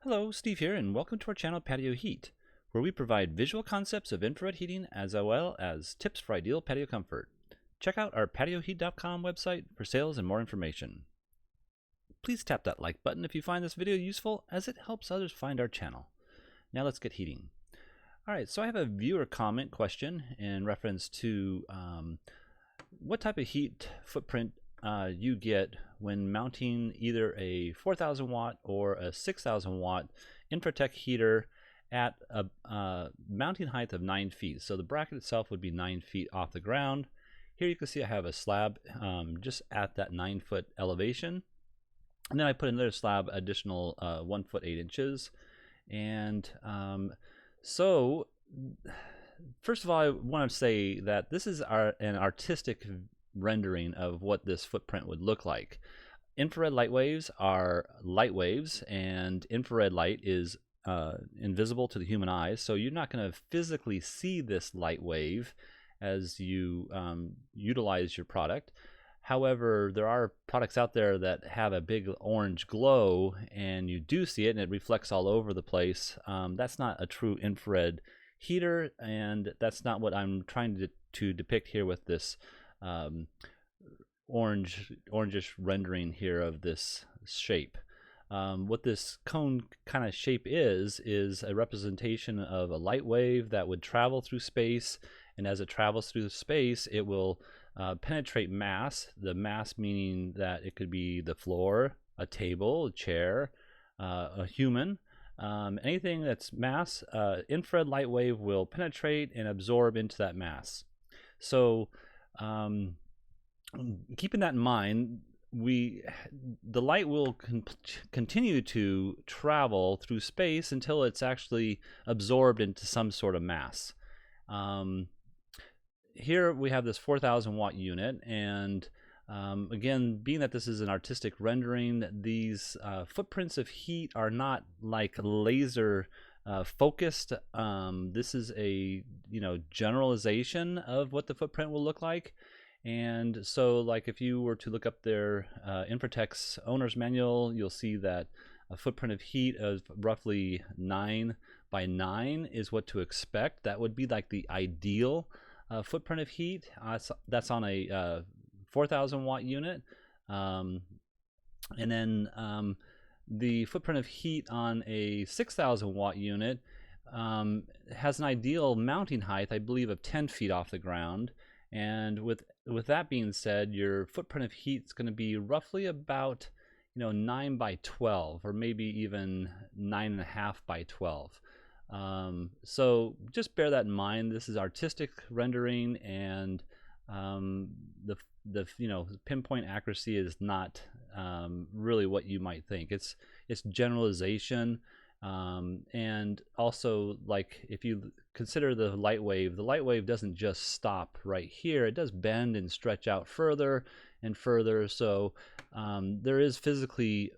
Hello, Steve here, and welcome to our channel Patio Heat, where we provide visual concepts of infrared heating as well as tips for ideal patio comfort. Check out our patioheat.com website for sales and more information. Please tap that like button if you find this video useful, as it helps others find our channel. Now let's get heating. Alright, so I have a viewer comment question in reference to what type of heat footprint you get when mounting either a 4,000 watt or a 6,000 watt Infratech heater at a mounting height of 9 feet. So the bracket itself would be 9 feet off the ground. Here you can see I have a slab just at that 9-foot elevation. And then I put another slab additional 1 foot 8 inches. And so first of all, I want to say that this is an artistic rendering of what this footprint would look like. Infrared light waves are light waves, and infrared light is invisible to the human eye, so you're not going to physically see this light wave as you utilize your product. However, there are products out there that have a big orange glow, and you do see it and it reflects all over the place. That's not a true infrared heater, and that's not what I'm trying to depict here with this orangish rendering here of this shape. What this cone kind of shape is a representation of a light wave that would travel through space, and as it travels through space it will penetrate mass, the mass meaning that it could be the floor, a table, a chair, a human, anything that's mass. Infrared light wave will penetrate and absorb into that mass. So keeping that in mind, the light will continue to travel through space until it's actually absorbed into some sort of mass. Here we have this 4,000 watt unit, and again, being that this is an artistic rendering, these footprints of heat are not like laser focused. This is a generalization of what the footprint will look like. And so, like, if you were to look up their Infratech's owner's manual, you'll see that a footprint of heat of roughly 9 by 9 is what to expect. That would be like the ideal footprint of heat. That's on a 4,000 watt unit. And then the footprint of heat on a 6,000 watt unit has an ideal mounting height, I believe, of 10 feet off the ground. And with that being said, your footprint of heat is going to be roughly about 9 by 12, or maybe even 9.5 by 12. So just bear that in mind. This is artistic rendering, and the pinpoint accuracy is not really what you might think. It's generalization. And also, like, if you consider the light wave doesn't just stop right here. It does bend and stretch out further and further. So there is physically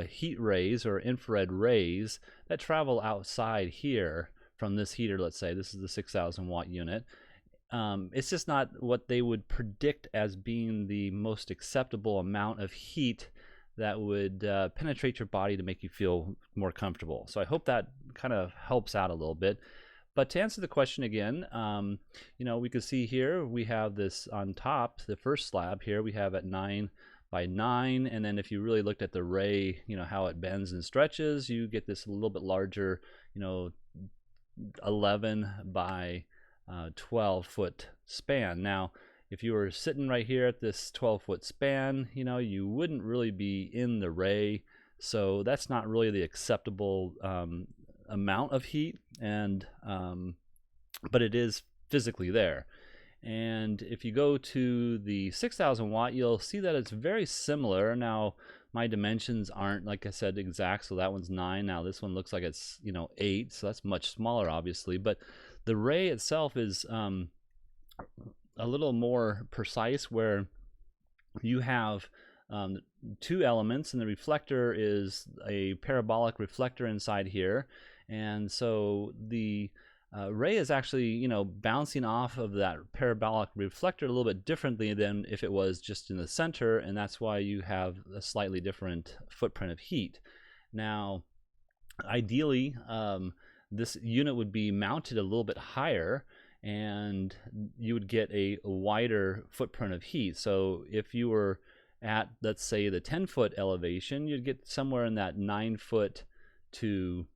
heat rays or infrared rays that travel outside here from this heater. Let's say this is the 6,000 watt unit. It's just not what they would predict as being the most acceptable amount of heat that would penetrate your body to make you feel more comfortable. So I hope that kind of helps out a little bit. But to answer the question again, we can see here we have this on top, the first slab here we have at 9 by 9, and then if you really looked at the ray, how it bends and stretches, you get this a little bit larger, 11 by 12 foot span. Now, if you were sitting right here at this 12-foot span, you wouldn't really be in the ray, so that's not really the acceptable amount of heat, and but it is physically there. And if you go to the 6,000 watt, you'll see that it's very similar. Now, my dimensions aren't, like I said, exact, so that one's 9. Now this one looks like it's 8, so that's much smaller, obviously, but the ray itself is a little more precise, where you have 2 elements, and the reflector is a parabolic reflector inside here, and so the ray is actually bouncing off of that parabolic reflector a little bit differently than if it was just in the center, and that's why you have a slightly different footprint of heat. Now, Ideally, this unit would be mounted a little bit higher, and you would get a wider footprint of heat. So if you were at, let's say, the 10-foot elevation, you'd get somewhere in that 9-foot to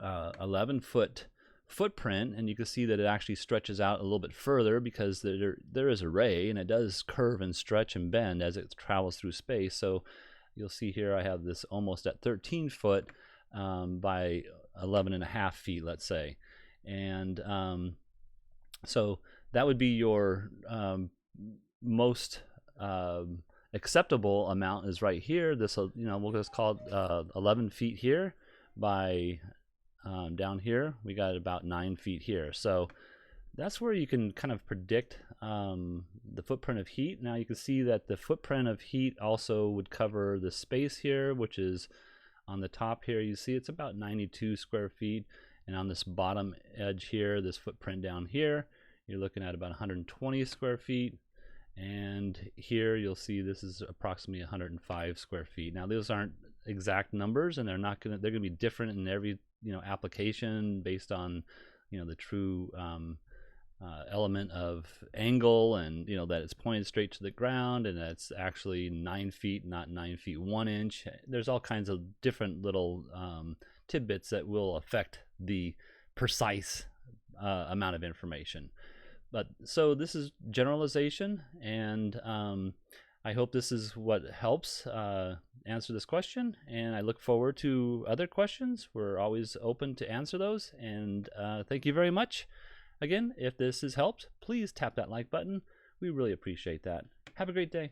11-foot footprint, and you can see that it actually stretches out a little bit further because there is a ray, and it does curve and stretch and bend as it travels through space. So you'll see here I have this almost at 13 foot by 11.5 feet, let's say. And so that would be your most acceptable amount is right here. This, we'll just call it 11 feet here by down here. We got about 9 feet here. So that's where you can kind of predict the footprint of heat. Now you can see that the footprint of heat also would cover the space here, which is on the top here. You see it's about 92 square feet. And on this bottom edge here, this footprint down here, you're looking at about 120 square feet. And here you'll see this is approximately 105 square feet. Now those aren't exact numbers, and they're gonna be different in every application based on the true element of angle, and that it's pointed straight to the ground, and that's actually 9 feet, not 9 feet 1 inch. There's all kinds of different little tidbits that will affect the precise amount of information. But so this is generalization, and I hope this is what helps answer this question, and I look forward to other questions. We're always open to answer those, and thank you very much. Again, if this has helped, please tap that like button. We really appreciate that. Have a great day.